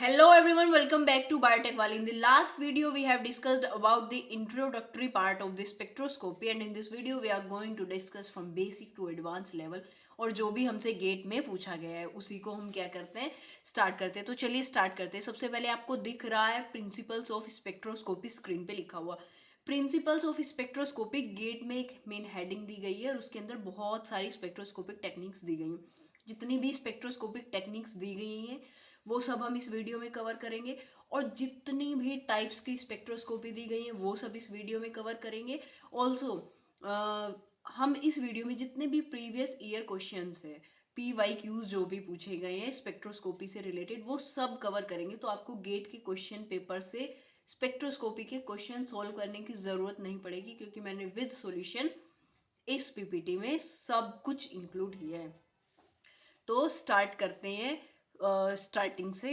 Hello everyone, welcome back to Biotech Wali. In the last video, we have discussed about the introductory part of the spectroscopy, and in this video, we are going to discuss from basic to advanced level. और जो भी हमसे gate में पूछा गया है उसी को हम क्या करते हैं, स्टार्ट करते हैं. तो चलिए स्टार्ट करते हैं. सबसे पहले आपको दिख रहा है प्रिंसिपल्स ऑफ स्पेक्ट्रोस्कोपी स्क्रीन पे लिखा हुआ. प्रिंसिपल्स ऑफ स्पेक्ट्रोस्कोपी गेट में एक मेन हेडिंग दी गई है और उसके अंदर बहुत सारी स्पेक्ट्रोस्कोपिक टेक्निक्स दी गई हैं. जितनी भी स्पेक्ट्रोस्कोपिक टेक्निक्स दी गई हैं वो सब हम इस वीडियो में कवर करेंगे, और जितनी भी टाइप्स की स्पेक्ट्रोस्कोपी दी गई है वो सब इस वीडियो में कवर करेंगे. ऑल्सो हम इस वीडियो में जितने भी प्रीवियस ईयर क्वेश्चंस है, PYQs जो भी पूछे गए हैं स्पेक्ट्रोस्कोपी से रिलेटेड, वो सब कवर करेंगे. तो आपको गेट के क्वेश्चन पेपर से स्पेक्ट्रोस्कोपी के क्वेश्चन सॉल्व करने की ज़रूरत नहीं पड़ेगी, क्योंकि मैंने विद सॉल्यूशन इस PPT में सब कुछ इंक्लूड किया है. तो स्टार्ट करते हैं स्टार्टिंग से.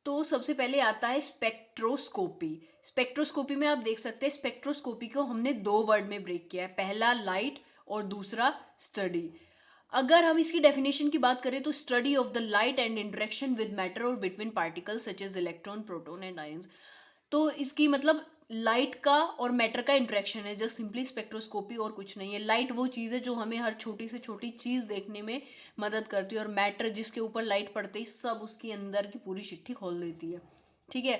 तो सबसे पहले आता है स्पेक्ट्रोस्कोपी. स्पेक्ट्रोस्कोपी में आप देख सकते हैं स्पेक्ट्रोस्कोपी को हमने दो वर्ड में ब्रेक किया है, पहला लाइट और दूसरा स्टडी. अगर हम इसकी डेफिनेशन की बात करें तो study of the light and interaction with matter और between particles such as electron, proton and ions. तो इसकी मतलब लाइट का और मैटर का इंटरेक्शन है, जस्ट सिंपली स्पेक्ट्रोस्कोपी और कुछ नहीं है. लाइट वो चीज़ है जो हमें हर छोटी से छोटी चीज़ देखने में मदद करती है, और मैटर जिसके ऊपर लाइट पड़ते ही सब उसकी अंदर की पूरी चिट्ठी खोल देती है. ठीक है.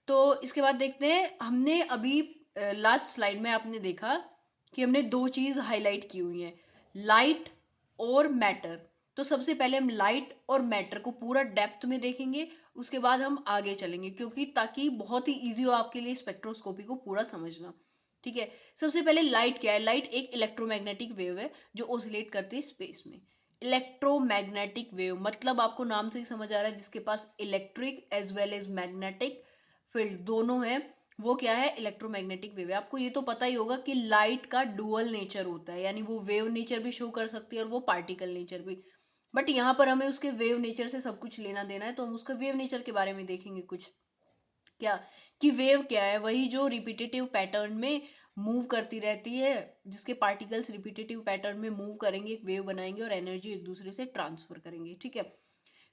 तो इसके बाद देखते हैं. हमने अभी लास्ट स्लाइड में आपने देखा कि हमने दो चीज़ हाईलाइट की हुई हैं, लाइट और मैटर. तो सबसे पहले हम लाइट और मैटर को पूरा डेप्थ में देखेंगे, उसके बाद हम आगे चलेंगे, क्योंकि ताकि बहुत ही इजी हो आपके लिए स्पेक्ट्रोस्कोपी को पूरा समझना. ठीक है. सबसे पहले लाइट क्या है. लाइट एक इलेक्ट्रोमैग्नेटिक वेव है जो ऑसिलेट करती है स्पेस में. इलेक्ट्रोमैग्नेटिक वेव मतलब आपको नाम से ही समझ आ रहा है, जिसके पास electric as well as magnetic field दोनों है, वो क्या है, इलेक्ट्रोमैग्नेटिक वेव है. आपको ये तो पता ही होगा कि लाइट का डुअल नेचर होता है, यानी वो वेव नेचर भी शो कर सकती है और वो पार्टिकल नेचर भी. बट यहाँ पर हमें उसके वेव नेचर से सब कुछ लेना देना है, तो हम उसके वेव नेचर के बारे में देखेंगे कुछ. क्या कि वेव क्या है, वही जो रिपीटेटिव पैटर्न में मूव करती रहती है, जिसके पार्टिकल्स रिपीटेटिव पैटर्न में मूव करेंगे, एक वेव बनाएंगे और एनर्जी एक दूसरे से ट्रांसफर करेंगे. ठीक है.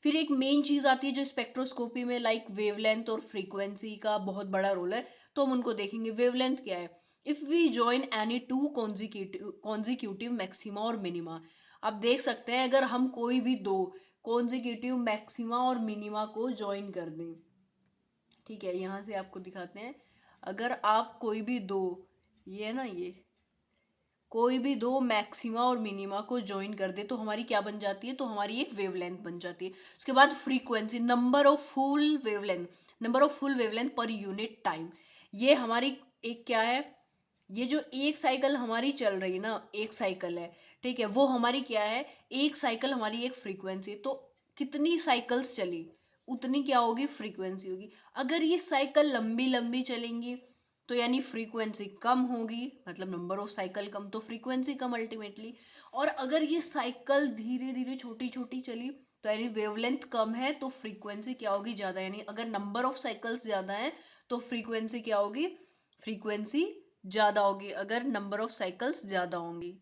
फिर एक मेन चीज आती है जो स्पेक्ट्रोस्कोपी में लाइक वेवलेंथ और फ्रीक्वेंसी का बहुत बड़ा रोल है, तो हम उनको देखेंगे. वेवलेंथ क्या है. If we join any two consecutive maxima और मिनिमा. आप देख सकते हैं अगर हम कोई भी दो कॉन्जिक्यूटिव मैक्सिमा और मिनिमा को ज्वाइन कर दें. ठीक है, यहाँ से आपको दिखाते हैं. अगर आप कोई भी दो, ये ना, ये कोई भी दो मैक्सिमा और मिनिमा को ज्वाइन कर दे तो हमारी क्या बन जाती है, तो हमारी एक वेवलेंथ बन जाती है. उसके बाद frequency, number of full wavelength per unit time. ये हमारी एक क्या है, ये जो एक साइकिल हमारी चल रही है ना, एक साइकिल है, ठीक है, वो हमारी क्या है, एक साइकिल हमारी एक फ्रीक्वेंसी. तो कितनी साइकिल्स चली उतनी क्या होगी, फ्रीक्वेंसी होगी. अगर ये साइकिल लंबी लंबी चलेंगी तो यानी फ्रीक्वेंसी कम होगी, मतलब नंबर ऑफ साइकिल कम तो फ्रीक्वेंसी कम अल्टीमेटली. और अगर ये साइकिल धीरे धीरे छोटी छोटी चली तो यानी वेवलेंथ कम है तो फ्रीक्वेंसी क्या होगी, ज़्यादा. यानी अगर नंबर ऑफ साइकिल्स ज़्यादा है तो फ्रीक्वेंसी क्या होगी, फ्रीक्वेंसी ज़्यादा होगी अगर नंबर ऑफ साइकिल्स ज़्यादा होंगी.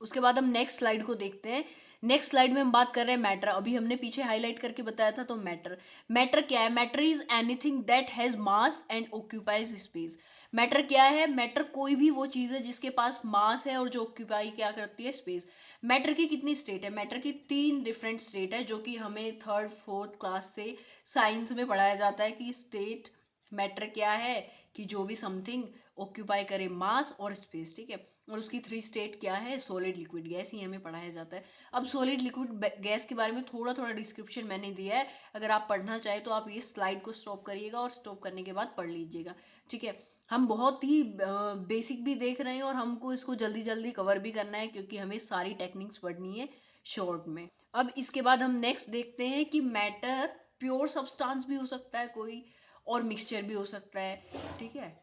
उसके बाद हम नेक्स्ट स्लाइड को देखते हैं. नेक्स्ट स्लाइड में हम बात कर रहे हैं मैटर. अभी हमने पीछे हाईलाइट करके बताया था. तो मैटर, मैटर क्या है. Matter is anything that has mass and occupies space. Matter क्या है, मैटर कोई भी वो चीज़ है जिसके पास मास है और जो ऑक्यूपाई क्या करती है, स्पेस. मैटर की कितनी स्टेट है, मैटर की 3 डिफरेंट स्टेट है, जो कि हमें थर्ड फोर्थ क्लास से साइंस में पढ़ाया जाता है कि स्टेट मैटर क्या है, कि जो भी समथिंग ऑक्यूपाई करे मास और स्पेस. ठीक है. और उसकी 3 स्टेट क्या है, सॉलिड लिक्विड गैस, ही हमें पढ़ाया जाता है. अब सॉलिड लिक्विड गैस के बारे में थोड़ा थोड़ा डिस्क्रिप्शन मैंने दिया है. अगर आप पढ़ना चाहें तो आप ये स्लाइड को स्टॉप करिएगा और स्टॉप करने के बाद पढ़ लीजिएगा. ठीक है. हम बहुत ही बेसिक भी देख रहे हैं और हमको इसको जल्दी जल्दी कवर भी करना है, क्योंकि हमें सारी टेक्निक्स पढ़नी है शॉर्ट में. अब इसके बाद हम नेक्स्ट देखते हैं कि मैटर प्योर सब्सटेंस भी हो सकता है कोई, और मिक्सचर भी हो सकता है. ठीक है.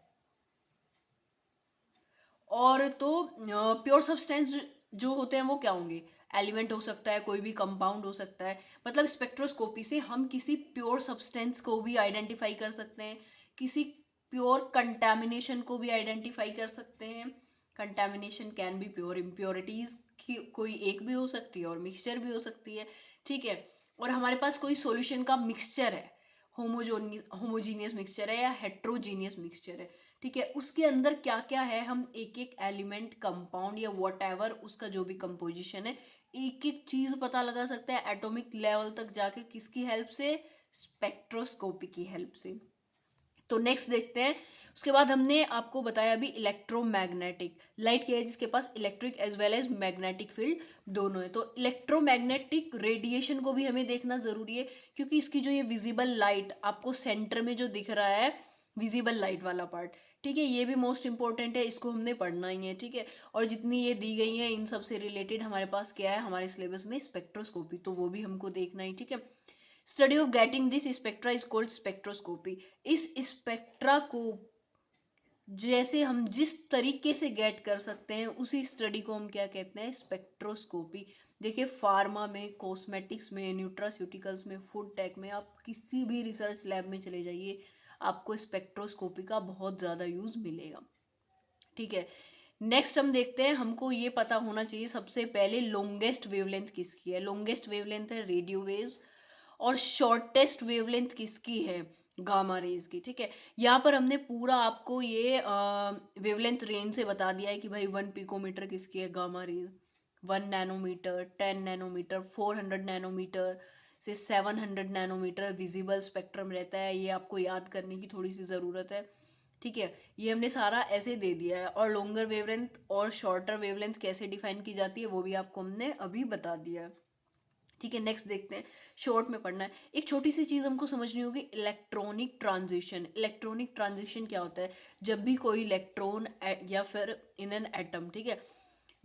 और तो प्योर सब्सटेंस जो होते हैं वो क्या होंगे, एलिमेंट हो सकता है, कोई भी कंपाउंड हो सकता है. मतलब स्पेक्ट्रोस्कोपी से हम किसी प्योर सब्सटेंस को भी आइडेंटिफाई कर सकते हैं, किसी प्योर कंटेमिनेशन को भी आइडेंटिफाई कर सकते हैं. Contamination can be pure, impurities की कोई एक भी हो सकती है और मिक्सचर भी हो सकती है. ठीक है. और हमारे पास कोई सॉल्यूशन का मिक्सचर है, होमोजीनियस मिक्सचर है या हेट्रोजीनियस मिक्सचर है, ठीक है, उसके अंदर क्या क्या है, हम एक एक एलिमेंट, कंपाउंड या व्हाटएवर उसका जो भी कंपोजिशन है, एक एक चीज पता लगा सकते हैं एटॉमिक लेवल तक जाके, किसकी हेल्प से, स्पेक्ट्रोस्कोपी की हेल्प से। तो नेक्स्ट देखते हैं, उसके बाद हमने आपको बताया अभी इलेक्ट्रोमैग्नेटिक, लाइट क्या है जिसके पास electric as well as magnetic field दोनों है, तो इलेक्ट्रोमैग्नेटिक रेडिएशन को भी हमें देखना जरूरी है, क्योंकि इसकी जो ये विजिबल लाइट आपको सेंटर में जो दिख रहा है, विजिबल लाइट वाला पार्ट, ठीक है, ये भी मोस्ट इंपॉर्टेंट है, इसको हमने पढ़ना ही है, ठीक है, और जितनी ये दी गई है इन सब से रिलेटेड हमारे पास क्या है हमारे सिलेबस में, स्पेक्ट्रोस्कोपी, तो वो भी हमको देखना ही, ठीक है। Study of getting this spectra is called spectroscopy. इस स्पेक्ट्रा को जैसे हम जिस तरीके से गेट कर सकते हैं उसी स्टडी को हम क्या कहते हैं, स्पेक्ट्रोस्कोपी। देखिए फार्मा में, कॉस्मेटिक्स में, न्यूट्रास्यूटिकल्स में, फूड टेक में, आप किसी भी रिसर्च लैब में चले जाइए, आपको स्पेक्ट्रोस्कोपी का बहुत ज़्यादा यूज मिलेगा, ठीक है। नेक्स्ट हम देखते हैं, हमको ये पता होना चाहिए सबसे पहले लॉन्गेस्ट वेवलेंथ किसकी है, लॉन्गेस्ट वेवलेंथ है रेडियो वेव्स, और शॉर्टेस्ट वेवलेंथ किसकी है, गामा रेज की, ठीक है। यहाँ पर हमने पूरा आपको ये वेवलेंथ रेंज से बता दिया है कि भाई 1 पिकोमीटर किसकी है, gamma rays, 1 nanometre, 10 nanometre, 400 nanometre से 700 नैनोमीटर विजिबल स्पेक्ट्रम रहता है, ये आपको याद करने की थोड़ी सी ज़रूरत है, ठीक है। ये हमने सारा ऐसे दे दिया है, और लॉन्गर वेवलेंथ और शॉर्टर वेवलेंथ कैसे डिफाइन की जाती है वो भी आपको हमने अभी बता दिया है, ठीक है। नेक्स्ट देखते हैं, शॉर्ट में पढ़ना है, एक छोटी सी चीज हमको समझनी होगी, इलेक्ट्रॉनिक ट्रांजिशन। इलेक्ट्रॉनिक ट्रांजिशन क्या होता है, जब भी कोई इलेक्ट्रॉन या फिर इन एन एटम, ठीक है,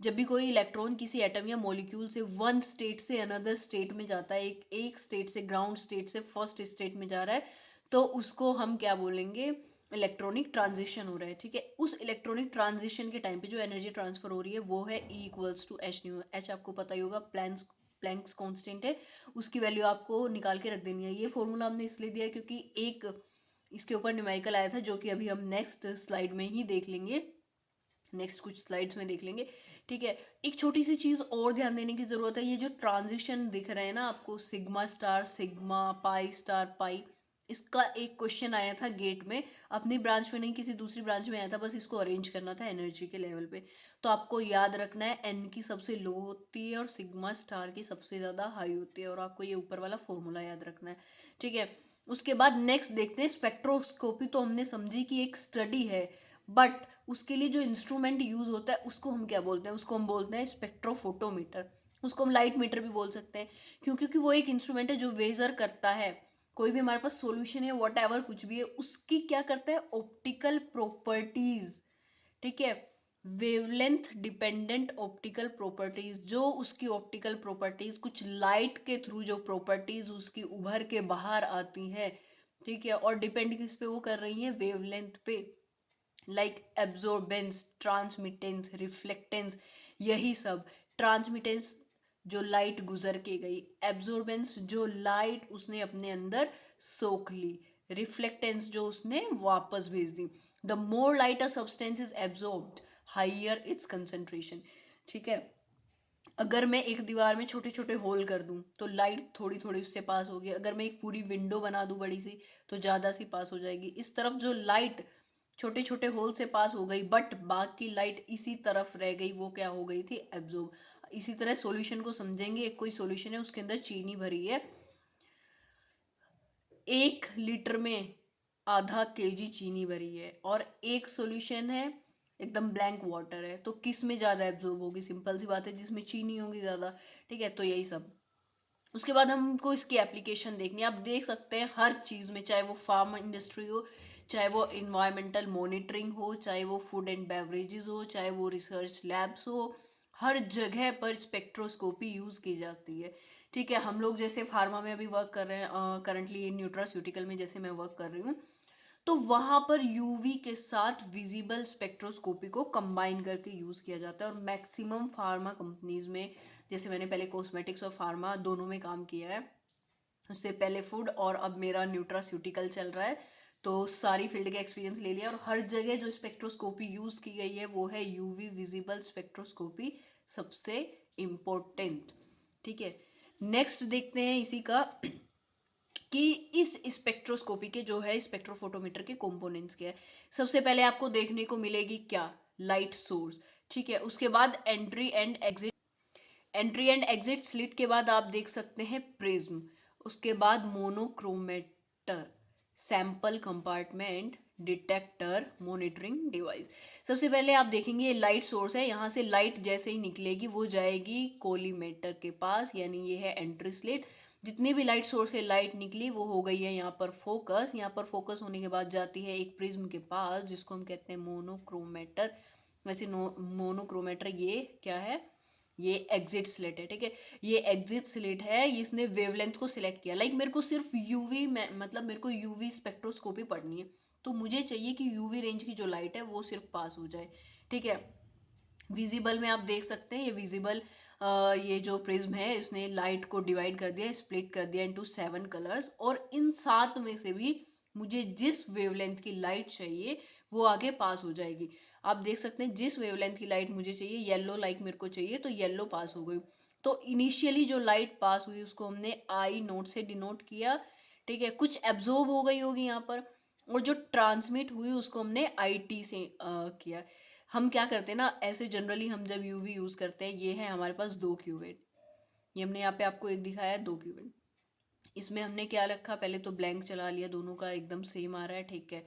जब भी कोई इलेक्ट्रॉन किसी एटम या मॉलिक्यूल से वन स्टेट से अनदर स्टेट में जाता है, एक स्टेट से, ग्राउंड स्टेट से फर्स्ट स्टेट में जा रहा है, तो उसको हम क्या बोलेंगे, इलेक्ट्रॉनिक ट्रांजिशन हो रहा है, ठीक है। उस इलेक्ट्रॉनिक ट्रांजिशन के टाइम पे जो एनर्जी ट्रांसफर हो रही है वो है E=H²। एच आपको पता ही होगा, प्लैंक्स कांस्टेंट है, उसकी वैल्यू आपको निकाल के रख देनी है। ये फॉर्मूला हमने इसलिए दिया है क्योंकि एक इसके ऊपर न्यूमेरिकल आया था, जो कि अभी हम नेक्स्ट स्लाइड में ही देख लेंगे, नेक्स्ट कुछ स्लाइड्स में देख लेंगे, ठीक है। एक छोटी सी चीज और ध्यान देने की जरूरत है, ये जो ट्रांजिशन दिख रहे हैं ना आपको, sigma star, sigma, pi star, pi, इसका एक क्वेश्चन आया था गेट में, अपनी ब्रांच में नहीं किसी दूसरी ब्रांच में आया था, बस इसको अरेंज करना था एनर्जी के लेवल पे। तो आपको याद रखना है एन की सबसे लो होती है और सिग्मा स्टार की सबसे ज़्यादा हाई होती है, और आपको ये ऊपर वाला फॉर्मूला याद रखना है, ठीक है। उसके बाद नेक्स्ट देखते हैं, स्पेक्ट्रोस्कोपी तो हमने समझी कि एक स्टडी है, बट उसके लिए जो इंस्ट्रूमेंट यूज होता है उसको हम क्या बोलते हैं, उसको हम बोलते हैं स्पेक्ट्रोफोटोमीटर, उसको हम लाइट मीटर भी बोल सकते हैं, क्योंकि वो एक इंस्ट्रूमेंट है जो वेजर करता है, कोई भी हमारे पास सॉल्यूशन है वॉट एवर कुछ भी है, उसकी क्या करता है, ऑप्टिकल प्रॉपर्टीज, ठीक है, वेवलेंथ डिपेंडेंट ऑप्टिकल प्रॉपर्टीज, जो उसकी ऑप्टिकल प्रॉपर्टीज कुछ लाइट के थ्रू जो प्रॉपर्टीज उसकी उभर के बाहर आती है, ठीक है, और डिपेंड किस पे वो कर रही है, वेवलेंथ पे, लाइक एब्जॉर्बेंस, ट्रांसमिटेंस, रिफ्लेक्टेंस, यही सब। ट्रांसमिटेंस जो लाइट गुजर के गई, एब्जॉर्बेंस जो लाइट उसने अपने अंदर सोख ली, रिफ्लेक्टेंस जो उसने वापस भेज दी। The more light a substance is absorbed, higher its concentration, ठीक है। अगर मैं एक दीवार में छोटे छोटे होल कर दूं तो लाइट थोड़ी थोड़ी उससे पास होगी, अगर मैं एक पूरी विंडो बना दूं बड़ी सी तो ज़्यादा सी पास हो जाएगी। इस तरफ जो लाइट छोटे छोटे होल से पास हो गई बट बाकी लाइट इसी तरफ रह गई, वो क्या हो गई थी, एब्जॉर्ब। इसी तरह सॉल्यूशन को समझेंगे, एक कोई सॉल्यूशन है उसके अंदर चीनी भरी है, 1 लीटर में आधा केजी चीनी भरी है, और एक सॉल्यूशन है एकदम ब्लैंक वाटर है, तो किस में ज़्यादा एब्जॉर्ब होगी, सिंपल सी बात है जिसमें चीनी होगी ज़्यादा, ठीक है। तो यही सब, उसके बाद हमको इसकी एप्लीकेशन देखनी है, आप देख सकते हैं हर चीज़ में, चाहे वो फार्म इंडस्ट्री हो, चाहे वो इन्वायरमेंटल मॉनिटरिंग हो, चाहे वो फूड एंड बेवरेजेस हो, चाहे वो रिसर्च लैब्स हो, हर जगह पर स्पेक्ट्रोस्कोपी यूज़ की जाती है, ठीक है। हम लोग जैसे फार्मा में अभी वर्क कर रहे हैं, करंटली न्यूट्रास्यूटिकल में जैसे मैं वर्क कर रही हूँ, तो वहाँ पर यूवी के साथ विजिबल स्पेक्ट्रोस्कोपी को कंबाइन करके यूज़ किया जाता है, और मैक्सिमम फार्मा कंपनीज में, जैसे मैंने पहले कॉस्मेटिक्स और फार्मा दोनों में काम किया है, उससे पहले फूड, और अब मेरा न्यूट्रास्यूटिकल चल रहा है, तो सारी फील्ड का एक्सपीरियंस ले लिया, और हर जगह जो स्पेक्ट्रोस्कोपी यूज़ की गई है वो है यूवी विजिबल स्पेक्ट्रोस्कोपी, सबसे इम्पोर्टेंट, ठीक है। नेक्स्ट देखते हैं इसी का कि इस स्पेक्ट्रोस्कोपी के जो है स्पेक्ट्रोफोटोमीटर के कंपोनेंट्स क्या है। सबसे पहले आपको देखने को मिलेगी क्या, लाइट सोर्स, ठीक है। उसके बाद एंट्री एंड एग्जिट स्लिट के बाद आप देख सकते हैं प्रिज्म। उसके बाद monochromator, sample compartment, detector, monitoring device. सबसे पहले आप देखेंगे ये लाइट सोर्स है, यहाँ से लाइट जैसे ही निकलेगी वो जाएगी कोलीमेटर के पास, यानी ये है एंट्री स्लिट। जितनी भी लाइट सोर्स से लाइट निकली वो हो गई है यहाँ पर फोकस। यहाँ पर फोकस होने के बाद जाती है एक प्रिज्म के पास जिसको हम कहते हैं मोनोक्रोमेटर। वैसे मोनोक्रोमेटर ये क्या है, ये एग्जिट स्लिट है, ठीक है। ये एग्जिट स्लिट है, इसने वेवलेंथ को सिलेक्ट किया। लाइक मेरे को सिर्फ यूवी में, मतलब मेरे को यूवी स्पेक्ट्रोस्कोपी पढ़नी है, तो मुझे चाहिए कि यूवी रेंज की जो लाइट है वो सिर्फ पास हो जाए, ठीक है। विजिबल में आप देख सकते हैं ये विजिबल ये जो प्रिज्म है इसने लाइट को डिवाइड कर दिया, स्प्लिट कर दिया इनटू 7 कलर्स, और इन 7 में से भी मुझे जिस वेवलेंथ की लाइट चाहिए वो आगे पास हो जाएगी। आप देख सकते हैं जिस वेवलेंथ की लाइट मुझे चाहिए, येलो लाइट मेरे को चाहिए, तो येलो पास हो गई। तो इनिशियली जो लाइट पास हुई उसको हमने आई नोट से डिनोट किया, ठीक है। कुछ एब्जॉर्ब हो गई होगी यहाँ पर, और जो ट्रांसमिट हुई उसको हमने आई टी से किया। हम क्या करते हैं ना, ऐसे जनरली हम जब यूवी यूज़ करते हैं, ये है हमारे पास 2 क्यूबिट, ये हमने यहाँ पे आपको एक दिखाया है 2 क्यूबिट। इसमें हमने क्या रखा, पहले तो ब्लैंक चला लिया, दोनों का एकदम सेम आ रहा है, ठीक है।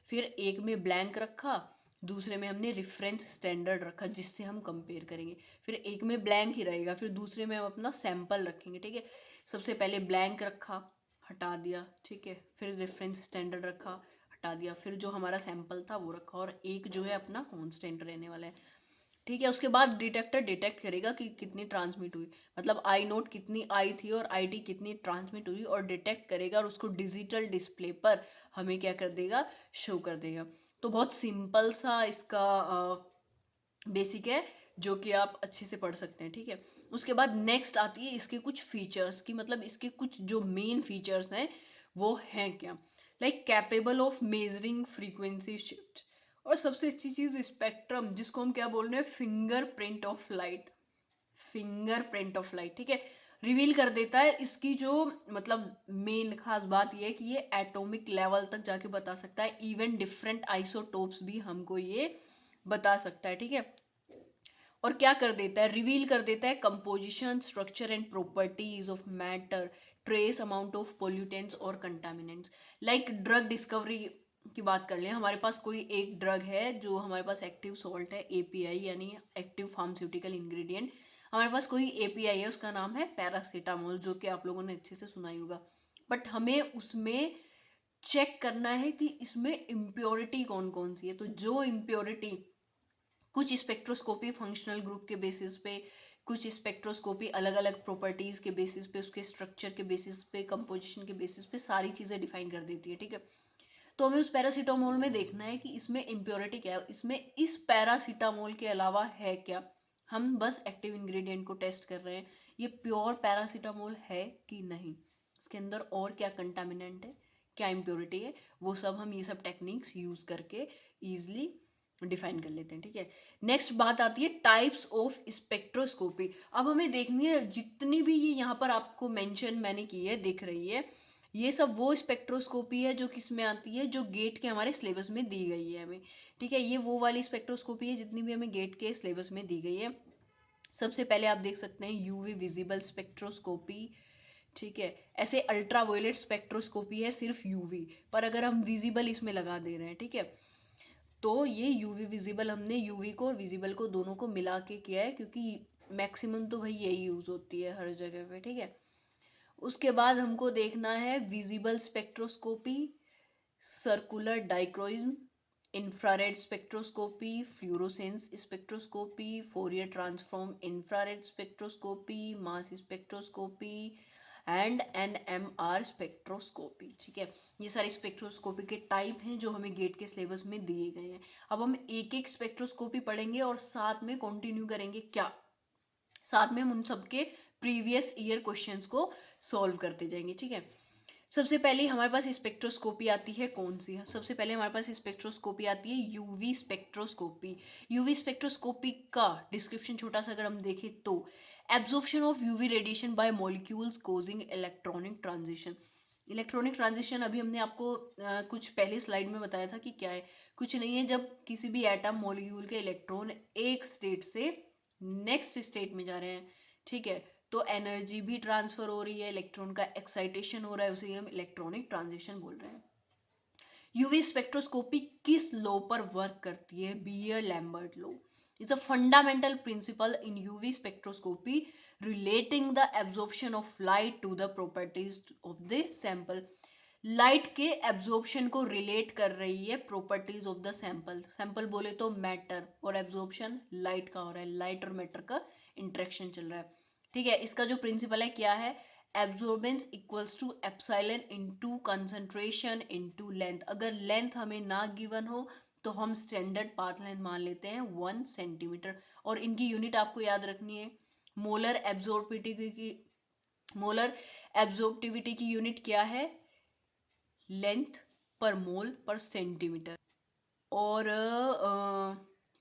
फिर एक में ब्लैंक रखा, दूसरे में हमने रेफरेंस स्टैंडर्ड रखा जिससे हम कंपेयर करेंगे। फिर एक में ब्लैंक ही रहेगा, फिर दूसरे में हम अपना सैंपल रखेंगे, ठीक है। सबसे पहले ब्लैंक रखा, हटा दिया, ठीक है। फिर रेफरेंस स्टैंडर्ड रखा, हटा दिया, फिर जो हमारा सैंपल था वो रखा, और एक जो है अपना कांस्टेंट रहने वाला है, ठीक है। उसके बाद डिटेक्टर डिटेक्ट करेगा कि कितनी ट्रांसमिट हुई, मतलब आई नोट कितनी आई थी और आई टी कितनी ट्रांसमिट हुई, और डिटेक्ट करेगा और उसको डिजिटल डिस्प्ले पर हमें क्या कर देगा, शो कर देगा। तो बहुत सिंपल सा इसका बेसिक है जो कि आप अच्छे से पढ़ सकते हैं, ठीक है। उसके बाद नेक्स्ट आती है इसके कुछ फीचर्स की, मतलब इसके कुछ जो मेन फीचर्स हैं वो हैं क्या, like capable of measuring frequency shift, और सबसे अच्छी चीज स्पेक्ट्रम, जिसको हम क्या बोल रहे हैं, fingerprint of light, fingerprint of light, ठीक है। रिवील कर देता है इसकी जो मतलब मेन खास बात यह है कि ये एटॉमिक लेवल तक जाके बता सकता है, इवन डिफरेंट आइसोटोप्स भी हमको ये बता सकता है, ठीक है। और क्या कर देता है, रिवील कर देता है composition, structure and properties of matter, trace amount of pollutants और कंटामिनेंट्स। लाइक ड्रग डिस्कवरी की बात कर लें, हमारे पास कोई एक ड्रग है जो हमारे पास एक्टिव सॉल्ट है, एपीआई यानी एक्टिव फार्मास्यूटिकल इंग्रेडिएंट, हमारे पास कोई एपीआई है उसका नाम है पैरासीटामोल, जो कि आप लोगों ने अच्छे से सुना ही होगा। बट हमें उसमें चेक करना है कि इसमें इम्प्योरिटी कौन कौन सी है, तो जो इम्प्योरिटी कुछ स्पेक्ट्रोस्कोपी फंक्शनल ग्रुप के बेसिस पे, कुछ स्पेक्ट्रोस्कोपी अलग अलग प्रॉपर्टीज के बेसिस पे, उसके स्ट्रक्चर के बेसिस पे, कंपोजिशन के बेसिस पे सारी चीज़ें डिफाइन कर देती है, ठीक है। तो हमें उस पैरासीटामोल में देखना है कि इसमें इम्प्योरिटी क्या है, इसमें इस पैरासीटामोल के अलावा है क्या। हम बस एक्टिव इंग्रेडिएंट को टेस्ट कर रहे हैं, ये प्योर पैरासीटामोल है कि नहीं, इसके अंदर और क्या कंटामिनेंट है, क्या इम्प्योरिटी है, वो सब हम ये सब टेक्निक्स यूज़ करके ईजिली डिफाइन कर लेते हैं, ठीक है। नेक्स्ट बात आती है टाइप्स ऑफ स्पेक्ट्रोस्कोपी। अब हमें देखनी है जितनी भी ये यहाँ पर आपको मेंशन मैंने की है दिख रही है, ये सब वो स्पेक्ट्रोस्कोपी है जो किस में आती है, जो गेट के हमारे सिलेबस में दी गई है हमें, ठीक है। ये वो वाली स्पेक्ट्रोस्कोपी है जितनी भी हमें गेट के सिलेबस में दी गई है। सबसे पहले आप देख सकते हैं यूवी विजिबल स्पेक्ट्रोस्कोपी, ठीक है। ऐसे अल्ट्रावायलेट स्पेक्ट्रोस्कोपी है सिर्फ यूवी, पर अगर हम विजिबल इसमें लगा दे रहे हैं, ठीक है, तो ये यूवी विजिबल, हमने यूवी को और विजिबल को दोनों को मिला के किया है, क्योंकि मैक्सिमम तो भाई यही यूज़ होती है हर जगह पे, ठीक है। उसके बाद हमको देखना है visible spectroscopy, circular dichroism, infrared spectroscopy, fluorescence spectroscopy, Fourier transform infrared spectroscopy, mass spectroscopy and NMR spectroscopy, ठीक है। ये सारे स्पेक्ट्रोस्कोपी के टाइप हैं जो हमें गेट के सिलेबस में दिए गए हैं। अब हम एक एक स्पेक्ट्रोस्कोपी पढ़ेंगे और साथ में कंटिन्यू करेंगे क्या, साथ में हम उन सबके प्रीवियस ईयर क्वेश्चंस को सॉल्व करते जाएंगे, ठीक है। सबसे पहले हमारे पास स्पेक्ट्रोस्कोपी आती है कौन सी है? सबसे पहले हमारे पास स्पेक्ट्रोस्कोपी आती है यूवी स्पेक्ट्रोस्कोपी। यूवी स्पेक्ट्रोस्कोपी का डिस्क्रिप्शन छोटा सा अगर हम देखें तो absorption of UV radiation by molecules causing electronic transition. Electronic transition अभी हमने आपको कुछ पहले स्लाइड में बताया था कि क्या है। कुछ नहीं है, जब किसी भी एटम मॉलिक्यूल के इलेक्ट्रॉन एक स्टेट से नेक्स्ट स्टेट में जा रहे हैं, ठीक है, तो एनर्जी भी ट्रांसफर हो रही है, इलेक्ट्रॉन का एक्साइटेशन हो रहा है, उसे हम इलेक्ट्रॉनिक ट्रांजिशन बोल रहे हैं। यूवी स्पेक्ट्रोस्कोपी किस लॉ पर वर्क करती है? Beer Lambert law is a fundamental principle in UV spectroscopy relating the absorption of light to the properties of the sample. Light के एब्जॉर्प्शन को रिलेट कर रही है properties of the sample. Sample बोले तो मैटर, और एब्जॉर्प्शन लाइट का हो रहा है, लाइट और मैटर का इंटरेक्शन चल रहा है, ठीक है। इसका जो प्रिंसिपल है क्या है? Absorbance equals to epsilon into concentration into length. अगर लेंथ हमें ना गिवन हो तो हम स्टैंडर्ड पाथ लेंथ मान लेते हैं 1 सेंटीमीटर, और इनकी यूनिट आपको याद रखनी है। मोलर एब्जॉर्प्टिविटी की यूनिट क्या है? लेंथ पर मोल पर सेंटीमीटर। और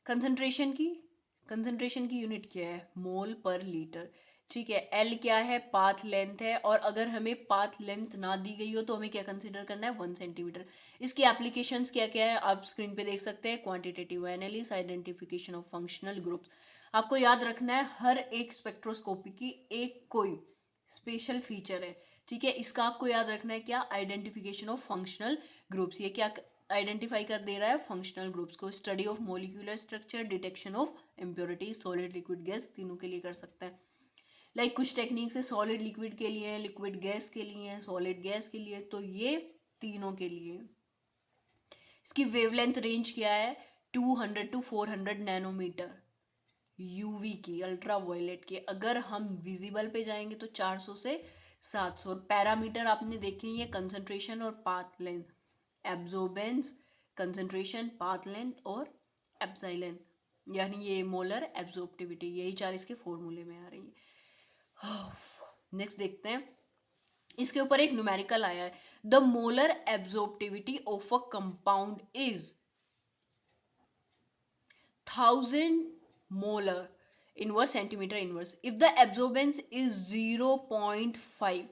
कंसंट्रेशन की यूनिट क्या है? मोल पर लीटर, ठीक है। एल क्या है? पाथ लेंथ है, और अगर हमें पाथ लेंथ ना दी गई हो तो हमें क्या कंसीडर करना है? 1 सेंटीमीटर। इसकी एप्लीकेशंस क्या क्या है आप स्क्रीन पे देख सकते हैं। Quantitative analysis, identification of functional groups. आपको याद रखना है हर एक स्पेक्ट्रोस्कोपी की एक कोई स्पेशल फीचर है, ठीक है। इसका आपको याद रखना है क्या? Identification of functional groups. ये क्या आइडेंटिफाई कर दे रहा है? फंक्शनल ग्रुप्स को। Study of molecular structure, detection of impurities, solid liquid gas, तीनों के लिए कर सकता है। लाइक कुछ टेक्निक्स है सॉलिड लिक्विड के लिए, लिक्विड गैस के लिए, सॉलिड गैस के लिए, तो ये तीनों के लिए। इसकी वेवलेंथ रेंज क्या है? 200 टू 400 नैनोमीटर यूवी की, अल्ट्रा वायलेट की। अगर हम विजिबल पे जाएंगे तो 400 से 700। और पैरामीटर आपने देखे ये कंसंट्रेशन और path length, absorbance, concentration, path length और एप्सिलॉन, यानी ये मोलर एब्जॉर्प्टिविटी, यही चार इसके फॉर्मूले में आ रही है। नेक्स्ट देखते हैं, इसके ऊपर एक न्यूमेरिकल आया है। The molar absorptivity of a compound is 1000 molar inverse centimeter inverse. If the absorbance is 0.5,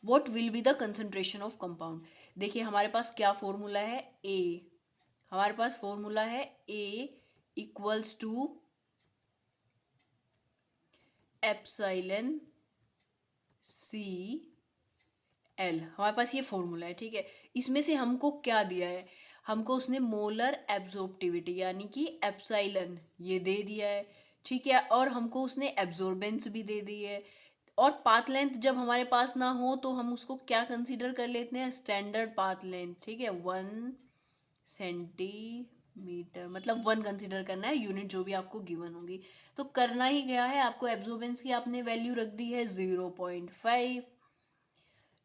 what will be the concentration of compound? देखिए हमारे पास क्या फॉर्मूला है? A, हमारे पास फॉर्मूला है A equals to epsilon C L। हमारे पास ये formula है, ठीक है। इसमें से हमको क्या दिया है? हमको उसने मोलर एब्जॉर्प्टिविटी यानी कि एप्सिलॉन ये दे दिया है, ठीक है, और हमको उसने एब्जॉर्बेंस भी दे दी है। और पाथ लेंथ जब हमारे पास ना हो तो हम उसको क्या कंसीडर कर लेते हैं? स्टैंडर्ड पाथ लेंथ, ठीक है, 1 सेंटीमीटर, मतलब 1 कंसीडर करना है, यूनिट जो भी आपको गिवन होगी। तो करना ही गया है आपको, एब्जॉर्बेंस की आपने वैल्यू रख दी है 0.5,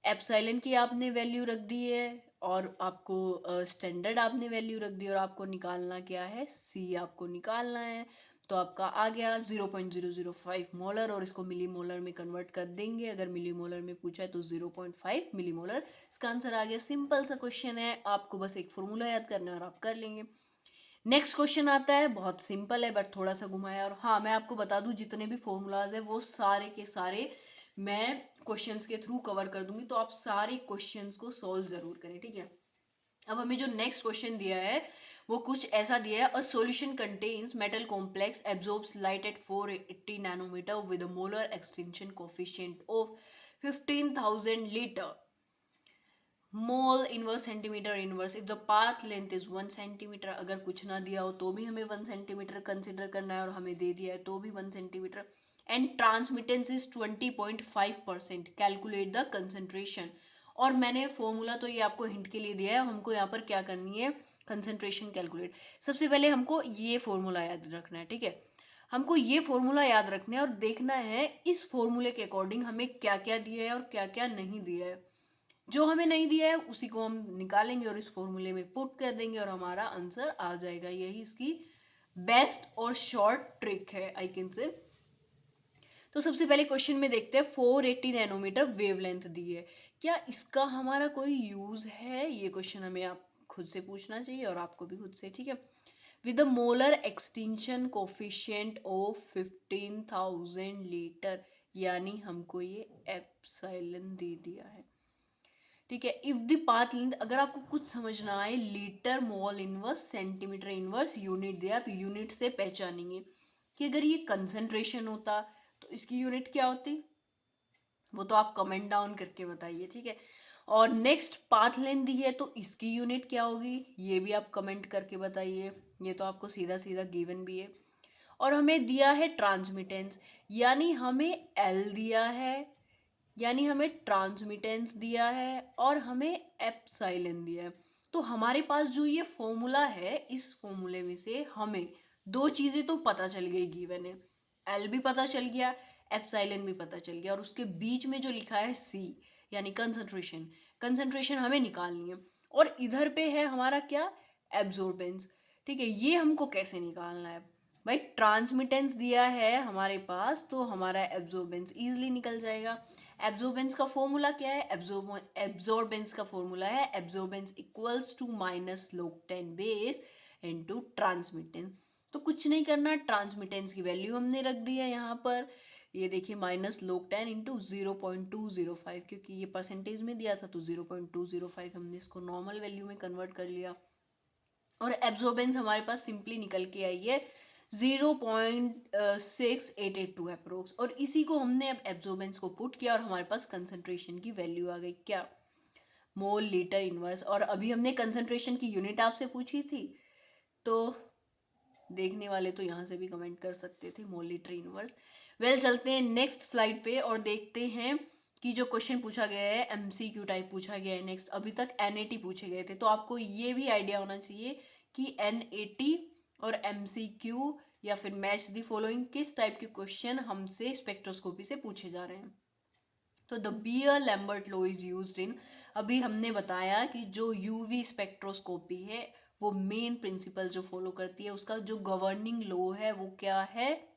एप्सिलॉन की आपने वैल्यू रख दी है, और आपको स्टैंडर्ड आपने वैल्यू रख दी, और आपको निकालना क्या है? सी आपको निकालना है। तो आपका आ गया 0.005 मोलर, और इसको मिली मोलर में कन्वर्ट कर देंगे। अगर मिली मोलर में पूछा है तो 0.5 मिली मोलर। इसका आंसर आ गया। सिंपल सा क्वेश्चन है, आपको बस एक फॉर्मूला याद करना है और आप कर लेंगे। नेक्स्ट क्वेश्चन आता है, बहुत सिंपल है बट थोड़ा सा घुमाया। और हाँ, मैं आपको बता दूं जितने भी फॉर्मूलाज है वो सारे के सारे मैं क्वेश्चंस के थ्रू कवर कर दूंगी, तो आप सारे क्वेश्चंस को सॉल्व जरूर करें, ठीक है। अब हमें जो नेक्स्ट क्वेश्चन दिया है वो कुछ ऐसा दिया है। A solution contains metal complex absorbs light at 480 nanometre with a molar extension coefficient of 15,000 litre mole inverse centimetre inverse. If the path length is 1 centimetre, अगर कुछ ना दिया हो तो भी हमें 1 सेंटीमीटर कंसिडर करना है, और हमें दे दिया है तो भी 1 centimetre. And transmittance is 20.5%, calculate the concentration. और मैंने फॉर्मूला तो ये आपको हिंट के लिए दिया है, हमको यहाँ पर क्या करनी है? Concentration calculate. सबसे पहले हमको ये फॉर्मूला याद रखना है, ठीक है। हमको ये फॉर्मूला याद रखना है और देखना है इस फॉर्मूले के अकॉर्डिंग हमें क्या क्या दिया है और क्या क्या नहीं दिया है। जो हमें नहीं दिया है उसी को हम निकालेंगे और इस फॉर्मूले में पुट कर देंगे और हमारा आंसर आ जाएगा। यही इसकी बेस्ट और शॉर्ट ट्रिक है, आई कैन से। तो सबसे पहले क्वेश्चन में देखते हैं 480 नैनोमीटर वेवलेंथ दी है, क्या इसका हमारा कोई यूज है? ये क्वेश्चन हमें आप खुद से पूछना चाहिए और आपको भी खुद से, ठीक है। With the molar extinction coefficient of 15,000 litre, यानी हमको ये एप्सिलॉन दे दिया है, ठीक है। इफ द पाथ लेंथ, अगर आपको कुछ समझना आए, litre mole inverse centimetre inverse unit दिया, आप यूनिट से पहचानेंगे कि अगर ये कंसंट्रेशन होता तो इसकी यूनिट क्या होती, वो तो आप कमेंट डाउन करके बताइए, ठीक है। और नेक्स्ट पाथ लेंथ दी है तो इसकी यूनिट क्या होगी, ये भी आप कमेंट करके बताइए, ये तो आपको सीधा सीधा गिवन भी है। और हमें दिया है ट्रांसमिटेंस, यानी हमें एल दिया है, यानी हमें ट्रांसमिटेंस दिया है और हमें एप्सिलॉन दिया है। तो हमारे पास जो ये फॉर्मूला है, इस फॉर्मूले में से हमें दो चीज़ें तो पता चल गई, गिवन है, एल भी पता चल गया, एप्सिलॉन भी पता चल गया, और उसके बीच में जो लिखा है सी यानी कंसंट्रेशन, कंसंट्रेशन हमें निकालनी है। और इधर पे है हमारा क्या, एब्जॉर्बेंस, ठीक है। ये हमको कैसे निकालना है भाई, ट्रांसमिटेंस दिया है हमारे पास तो हमारा एब्जॉर्बेंस इजीली निकल जाएगा। एब्जॉर्बेंस का फॉर्मूला क्या है, एब्जॉर्बेंस का फॉर्मूला है absorbance equals to minus log 10 base into transmittance. तो कुछ नहीं करना, ट्रांसमिटेंस की वैल्यू हमने रख दी है यहाँ पर, ये देखिए माइनस log 10 इंटू 0.205, क्योंकि ये परसेंटेज में दिया था तो 0.205 हमने इसको नॉर्मल वैल्यू में कन्वर्ट कर लिया। और एब्जॉर्बेंस हमारे पास सिंपली निकल के आई है 0.6882 अप्रोक्स, और इसी को हमने अब एब्जॉर्बेंस को पुट किया और हमारे पास कंसंट्रेशन की वैल्यू आ गई, क्या, मोल लीटर इनवर्स। और अभी हमने कंसंट्रेशन की यूनिट आपसे पूछी थी, तो देखने वाले तो यहाँ से भी कमेंट कर सकते थे मोल लीटर इनवर्स। वेल, चलते हैं नेक्स्ट स्लाइड पे और देखते हैं कि जो क्वेश्चन पूछा गया है एमसीक्यू टाइप पूछा गया है नेक्स्ट। अभी तक एनएटी पूछे गए थे, तो आपको ये भी आइडिया होना चाहिए कि एनएटी और एमसीक्यू या फिर मैच द फॉलोइंग किस टाइप के क्वेश्चन हमसे स्पेक्ट्रोस्कोपी से पूछे जा रहे हैं। तो the Beer Lambert law is used in, अभी हमने बताया कि जो यूवी स्पेक्ट्रोस्कोपी है वो मेन प्रिंसिपल जो फॉलो करती है, उसका जो गवर्निंग लॉ है वो क्या है,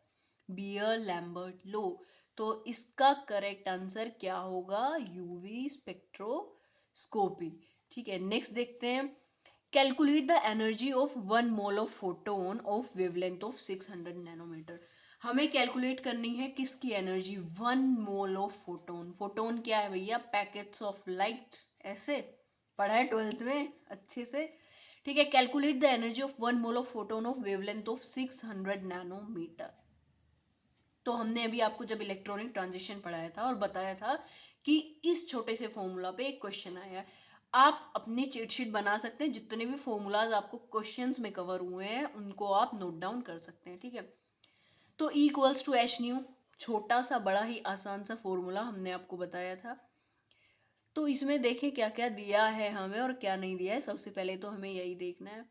बियर लैम्बर्ट लॉ। तो इसका करेक्ट आंसर क्या होगा, यूवी स्पेक्ट्रोस्कोपी, ठीक है। नेक्स्ट देखते हैं, calculate the energy of 1 mole of photon of wavelength of 600 nanometre. हमें कैलकुलेट करनी है किसकी energy, 1 mole of photon. Photon क्या है भैया, पैकेट्स ऑफ लाइट, ऐसे पढ़ा है 12th में अच्छे से, ठीक है। Calculate the energy of 1 mole of photon of wavelength of 600 nanometre. तो हमने अभी आपको जब इलेक्ट्रॉनिक ट्रांजिशन पढ़ाया था और बताया था कि इस छोटे से फॉर्मूला पे एक क्वेश्चन आया है। आप अपनी चीट शीट बना सकते हैं, जितने भी फॉर्मूलाज आपको क्वेश्चंस में कवर हुए हैं उनको आप नोट डाउन कर सकते हैं, ठीक है। तो E equals to H nu, छोटा सा बड़ा ही आसान सा फॉर्मूला हमने आपको बताया था। तो इसमें देखें क्या क्या दिया है हमें और क्या नहीं दिया है, सबसे पहले तो हमें यही देखना है।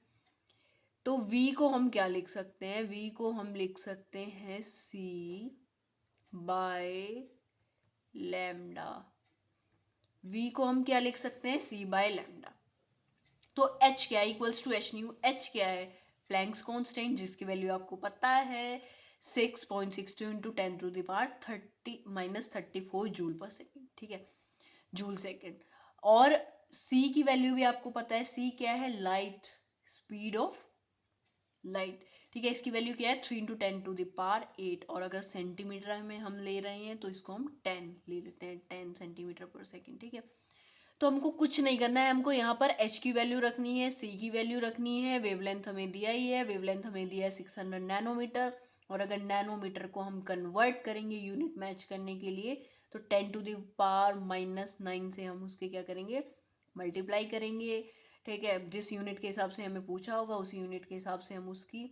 तो V को हम क्या लिख सकते हैं, V को हम लिख सकते हैं C बाय लैम्डा, V को हम क्या लिख सकते हैं, C बाय लैम्डा। तो H क्या है, equals to H nu, H क्या है, प्लैंक्स कांस्टेंट जिसकी वैल्यू आपको पता है 6.62 into 10 to the power 30 - 34 joule per second, ठीक है, जूल सेकेंड। और C की वैल्यू भी आपको पता है, C क्या है, लाइट, स्पीड ऑफ लाइट, ठीक है। इसकी वैल्यू क्या है 3 इंटू 10 टू द पावर 8, और अगर सेंटीमीटर में हम ले रहे हैं तो इसको हम 10 ले लेते हैं, 10 सेंटीमीटर पर सेकेंड, ठीक है। तो हमको कुछ नहीं करना है, हमको यहाँ पर H की वैल्यू रखनी है, C की वैल्यू रखनी है, वेवलेंथ हमें दिया ही है, वेवलेंथ हमें दिया है 600 नैनोमीटर, और अगर नैनोमीटर को हम कन्वर्ट करेंगे यूनिट मैच करने के लिए तो 10 टू द पावर -9 से हम उसके क्या करेंगे, मल्टीप्लाई करेंगे, ठीक है। जिस यूनिट के हिसाब से हमें पूछा होगा उस यूनिट के हिसाब से हम उसकी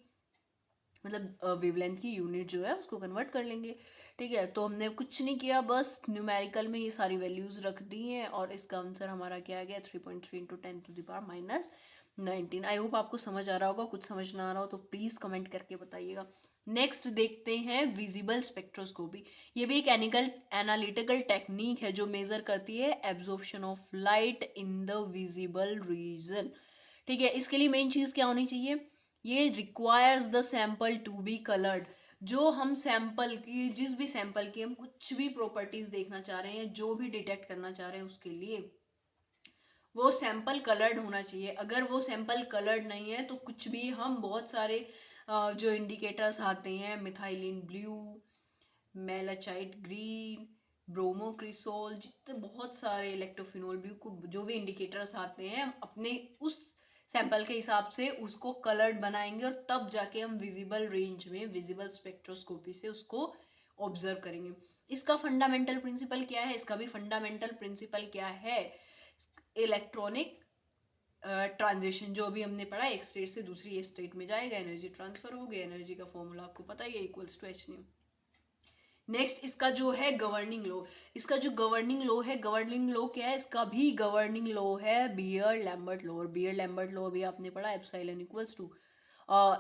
मतलब वेवलेंथ की यूनिट जो है उसको कन्वर्ट कर लेंगे, ठीक है। तो हमने कुछ नहीं किया, बस न्यूमेरिकल में ये सारी वैल्यूज रख दी हैं और इसका आंसर हमारा क्या आ गया 3.3 into 10 to the power -19। I hope आपको समझ आ रहा होगा, कुछ समझ ना आ रहा हो तो प्लीज़ कमेंट करके बताइएगा। नेक्स्ट देखते हैं विजिबल स्पेक्ट्रोस्कोपी। ये भी एक एनालिटिकल टेक्निक है जो मेजर करती है absorption of light in the visible region, ठीक है। इसके लिए मेन चीज़ क्या होनी चाहिए, ये requires the sample to be coloured. जो हम सैंपल की, जिस भी सैंपल की हम कुछ भी प्रॉपर्टीज देखना चाह रहे हैं, जो भी डिटेक्ट करना चाह रहे हैं, उसके लिए वो सैंपल कलर्ड होना चाहिए। अगर वो सैंपल कलर्ड नहीं है तो कुछ भी हम बहुत सारे जो इंडिकेटर्स आते हैं, मिथाइलिन ब्लू, मेलाचाइट ग्रीन, ब्रोमोक्रिसोल, जितने बहुत सारे इलेक्ट्रोफिनोल ब्लू को जो भी इंडिकेटर्स आते हैं, हम अपने उस सैंपल के हिसाब से उसको कलर्ड बनाएंगे और तब जाके हम विजिबल रेंज में, विजिबल स्पेक्ट्रोस्कोपी से उसको ऑब्जर्व करेंगे। इसका फंडामेंटल प्रिंसिपल क्या है? इसका भी फंडामेंटल प्रिंसिपल क्या है? इलेक्ट्रॉनिक ट्रांजिशन, जो अभी हमने पढ़ा, एक स्टेट से दूसरी स्टेट में जाएगा, एनर्जी ट्रांसफर हो गई। एनर्जी का फॉर्मूला आपको पता ही है, equals to H nu. Next इसका जो है गवर्निंग लॉ, इसका जो गवर्निंग लॉ है, गवर्निंग लॉ क्या है? इसका भी गवर्निंग लॉ है बियर लैम्बर्ट लॉ। और बियर लैम्बर्ट लॉ भी आपने पढ़ा, epsilon equals to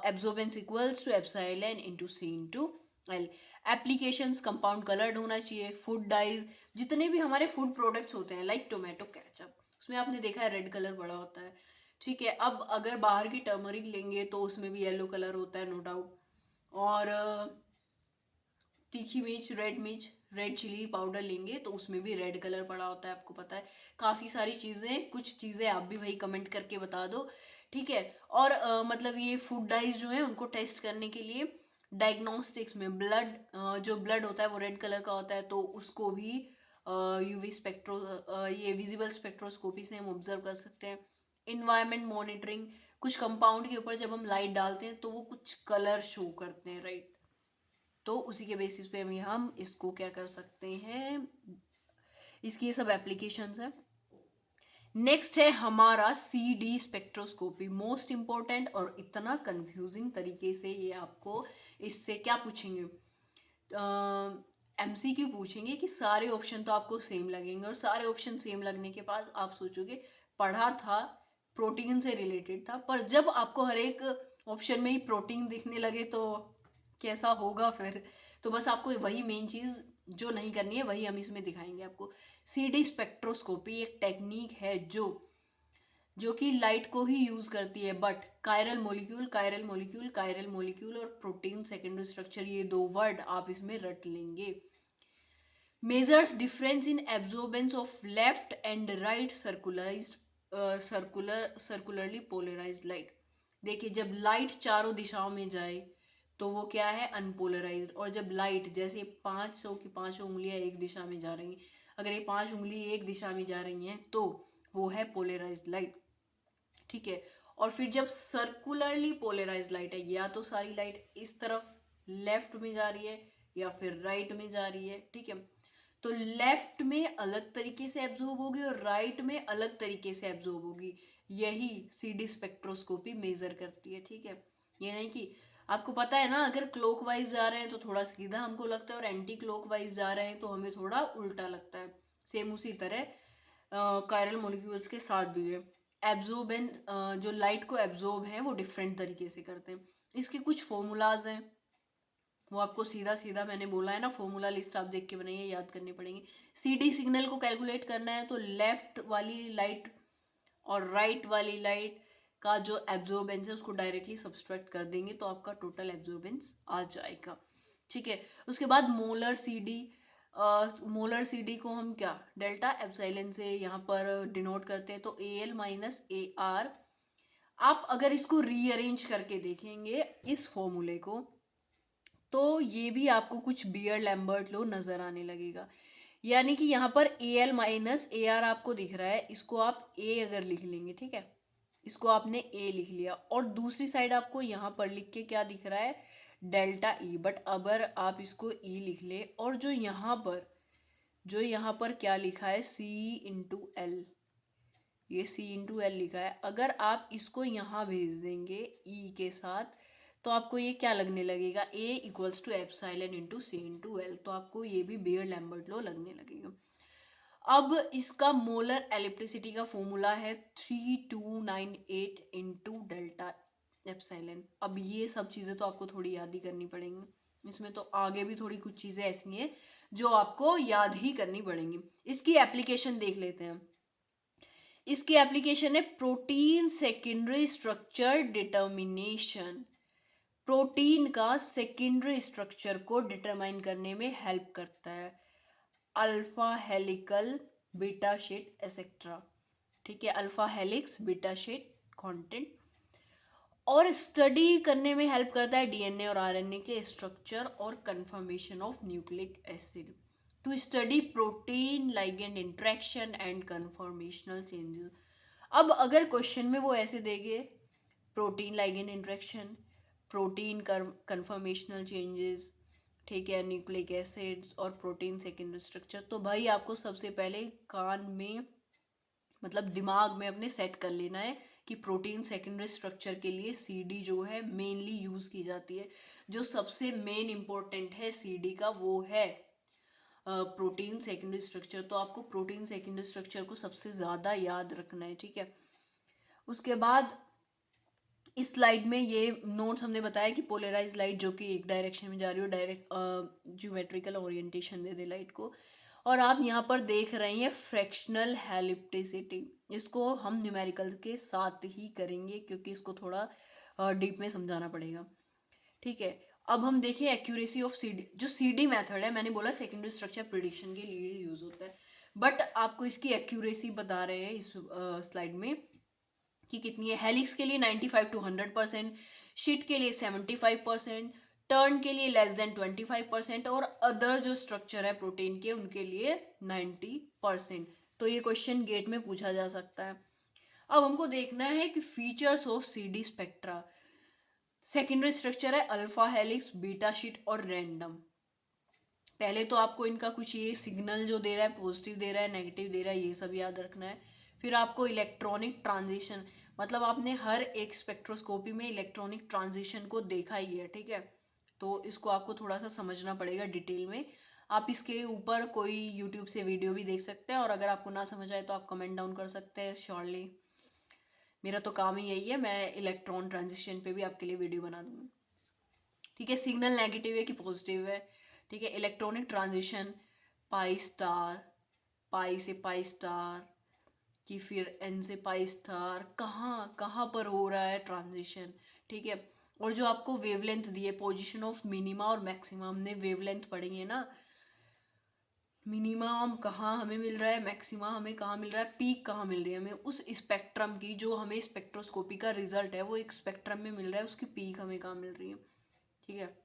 absorbance equals to epsilon into c into l. Applications, compound coloured होना चाहिए। फूड डाइज, जितने भी हमारे फूड प्रोडक्ट्स होते हैं लाइक टोमेटो केचप, उसमें आपने देखा है रेड कलर बड़ा होता है, ठीक है। अब अगर बाहर की टर्मरिक लेंगे तो उसमें भी येलो कलर होता है, नो डाउट। और तीखी मिर्च, रेड चिली पाउडर लेंगे तो उसमें भी रेड कलर पड़ा होता है, आपको पता है। काफ़ी सारी चीज़ें, कुछ चीज़ें आप भी भाई कमेंट करके बता दो, ठीक है। और मतलब ये फूड डाइज जो है उनको टेस्ट करने के लिए डायग्नोस्टिक्स में ब्लड, जो ब्लड होता है वो रेड कलर का होता है, तो उसको भी यूवी स्पेक्ट्रो, ये विजिबल स्पेक्ट्रोस्कोपी से हम ऑब्जर्व कर सकते हैं। इन्वायरमेंट मॉनिटरिंग, कुछ कंपाउंड के ऊपर जब हम लाइट डालते हैं तो वो कुछ कलर शो करते हैं, राइट। तो उसी के बेसिस पे हम इसको क्या कर सकते हैं, इसकी ये सब एप्लीकेशंस है। नेक्स्ट है हमारा C D spectroscopy, most important. और इतना कंफ्यूजिंग तरीके से ये आपको इससे क्या पूछेंगे, एमसीक्यू पूछेंगे कि सारे ऑप्शन तो आपको सेम लगेंगे, और सारे ऑप्शन सेम लगने के बाद आप सोचोगे पढ़ा था, प्रोटीन से रिलेटेड था, पर जब आपको हर एक ऑप्शन में ही प्रोटीन दिखने लगे तो कैसा होगा फिर। तो बस आपको वही मेन चीज़ जो नहीं करनी है वही हम इसमें दिखाएंगे आपको। सीडी स्पेक्ट्रोस्कोपी एक टेक्निक है जो कि लाइट को ही यूज करती है, but chiral molecule, chiral molecule, chiral molecule और प्रोटीन सेकेंडरी स्ट्रक्चर, ये दो वर्ड आप इसमें रट लेंगे। Measures difference in absorbance of left and right circularised, circularly polarised light. देखिए, जब लाइट चारों दिशाओं में जाए तो वो क्या है, अनपोलराइज्ड। और जब लाइट, जैसे 500 की 5 उंगलियां एक दिशा में जा रही हैं, अगर ये 5 उंगली एक दिशा में जा रही हैं तो वो है पोलराइज्ड लाइट, ठीक है। और फिर जब सर्कुलरली पोलराइज्ड लाइट है, या तो सारी लाइट इस तरफ लेफ्ट में जा रही है या फिर राइट में जा रही है, ठीक है। तो लेफ्ट में अलग तरीके से एब्जॉर्ब होगी और राइट में अलग तरीके से एब्जॉर्ब होगी। यही सीडी स्पेक्ट्रोस्कोपी मेजर करती है, ठीक है। ये नहीं कि आपको पता है ना, अगर क्लॉकवाइज जा रहे हैं तो थोड़ा सीधा हमको लगता है, और एंटी क्लॉकवाइज जा रहे हैं तो हमें थोड़ा उल्टा लगता है। सेम उसी तरह कायरल मॉलिक्यूल्स के साथ भी है। एब्जॉर्बेंट, जो लाइट को एब्जॉर्ब है वो डिफरेंट तरीके से करते हैं। इसके कुछ फॉर्मूलाज हैं, वो आपको सीधा सीधा मैंने बोला है ना, फॉर्मूला लिस्ट आप देख के बनाइए, याद करनी पड़ेंगे। सीडी सिग्नल को कैलकुलेट करना है तो लेफ्ट वाली लाइट और राइट वाली लाइट का जो एब्जॉर्बेंस है उसको डायरेक्टली सब्सट्रैक्ट कर देंगे तो आपका टोटल एब्जॉर्बेंस आ जाएगा, ठीक है। उसके बाद मोलर सीडी, मोलर सीडी को हम क्या डेल्टा एप्सिलॉन से यहाँ पर डिनोट करते हैं, तो A L minus A R. आप अगर इसको रीअरेंज करके देखेंगे इस फॉर्मूले को, तो ये भी आपको कुछ बियर लैम्बर्ट लो नजर आने लगेगा। यानी कि यहाँ पर A L minus A R आपको दिख रहा है, इसको आप ए अगर लिख लेंगे, ठीक है, इसको आपने ए लिख लिया, और दूसरी साइड आपको यहाँ पर लिख के क्या दिख रहा है, डेल्टा ई। बट अगर आप इसको ई लिख ले, और जो यहाँ पर क्या लिखा है, सी इंटू एल, ये सी इंटू एल लिखा है, अगर आप इसको यहाँ भेज देंगे ई के साथ तो आपको ये क्या लगने लगेगा, A equals to epsilon into C into L. तो आपको ये भी बियर लैम्बर्ट लॉ लगने लगेगा। अब इसका मोलर एलिप्टिसिटी का फॉर्मूला है 3298 इंटू डेल्टा एप्सिलॉन। अब ये सब चीज़ें तो आपको थोड़ी याद ही करनी पड़ेंगी, इसमें तो आगे भी थोड़ी कुछ चीज़ें ऐसी हैं जो आपको याद ही करनी पड़ेंगी। इसकी एप्लीकेशन देख लेते हैं। इसकी एप्लीकेशन है protein secondary structure determination. Protein का सेकेंडरी स्ट्रक्चर को डिटरमाइन करने में हेल्प करता है, alpha helical, beta sheet etcetera. ठीक है, alpha helix, beta sheet content. और स्टडी करने में हेल्प करता है डीएनए और आरएनए के स्ट्रक्चर और conformation of nucleic acid, to study protein ligand interaction and conformational changes. अब अगर क्वेश्चन में वो ऐसे देंगे, protein ligand interaction, protein conformational changes, ठीक है, न्यूक्लिक एसिड्स और प्रोटीन सेकेंडरी स्ट्रक्चर, तो भाई आपको सबसे पहले कान में मतलब दिमाग में अपने सेट कर लेना है कि प्रोटीन सेकेंडरी स्ट्रक्चर के लिए सीडी जो है मेनली यूज की जाती है। जो सबसे मेन इंपॉर्टेंट है सीडी का वो है प्रोटीन सेकेंडरी स्ट्रक्चर। तो आपको प्रोटीन सेकेंडरी स्ट्रक्चर को सबसे ज़्यादा याद रखना है, ठीक है। उसके बाद इस स्लाइड में ये नोट्स हमने बताया कि पोलराइज लाइट जो कि एक डायरेक्शन में जा रही हो, डायरेक्ट ज्योमेट्रिकल ओरिएंटेशन दे दे लाइट को। और आप यहाँ पर देख रहे हैं फ्रैक्शनल हेलिप्टिसिटी, इसको हम न्यूमेरिकल के साथ ही करेंगे क्योंकि इसको थोड़ा डीप में समझाना पड़ेगा, ठीक है। अब हम देखें एक्यूरेसी ऑफ सीडी। जो सीडी मेथड है, मैंने बोला सेकेंडरी स्ट्रक्चर प्रिडिक्शन के लिए यूज होता है, बट आपको इसकी एक्यूरेसी बता रहे हैं इस स्लाइड में कि कितनी है। हेलिक्स के लिए 95 to 100%, शीट के लिए 75%, टर्न के लिए लेस देन 25% और अदर जो स्ट्रक्चर है प्रोटीन के उनके लिए 90%। तो ये क्वेश्चन गेट में पूछा जा सकता है। अब हमको देखना है कि features of CD spectra. Secondary structure है अल्फा हेलिक्स, बीटा शीट और रैंडम। पहले तो आपको इनका कुछ ये सिग्नल जो दे रहा है, पॉजिटिव दे रहा है, नेगेटिव दे रहा है, ये सब याद रखना है। फिर आपको इलेक्ट्रॉनिक ट्रांजिशन, मतलब आपने हर एक स्पेक्ट्रोस्कोपी में इलेक्ट्रॉनिक ट्रांजिशन को देखा ही है, ठीक है। तो इसको आपको थोड़ा सा समझना पड़ेगा डिटेल में। आप इसके ऊपर कोई यूट्यूब से वीडियो भी देख सकते हैं और अगर आपको ना समझ आए तो आप कमेंट डाउन कर सकते हैं श्योरली। मेरा तो काम ही यही है, मैं इलेक्ट्रॉन ट्रांजिशन पे भी आपके लिए वीडियो बना दूंगी, ठीक है। सिग्नल नेगेटिव है कि पॉजिटिव है, ठीक है। इलेक्ट्रॉनिक ट्रांजिशन पाई स्टार, पाई से पाई स्टार कि फिर एन से पाई स्टार, कहाँ कहाँ पर हो रहा है ट्रांजिशन, ठीक है। और जो आपको वेवलेंथ दी है, पोजीशन ऑफ मिनिमा और मैक्सिमा, हमने वेवलेंथ पढ़ी है ना, मिनिमम कहाँ हमें मिल रहा है, मैक्सिमा हमें कहाँ मिल रहा है, पीक कहाँ मिल रही है हमें, उस स्पेक्ट्रम की जो हमें स्पेक्ट्रोस्कोपी का रिजल्ट है वो एक स्पेक्ट्रम में मिल रहा है, उसकी पीक हमें कहाँ मिल रही है, ठीक है।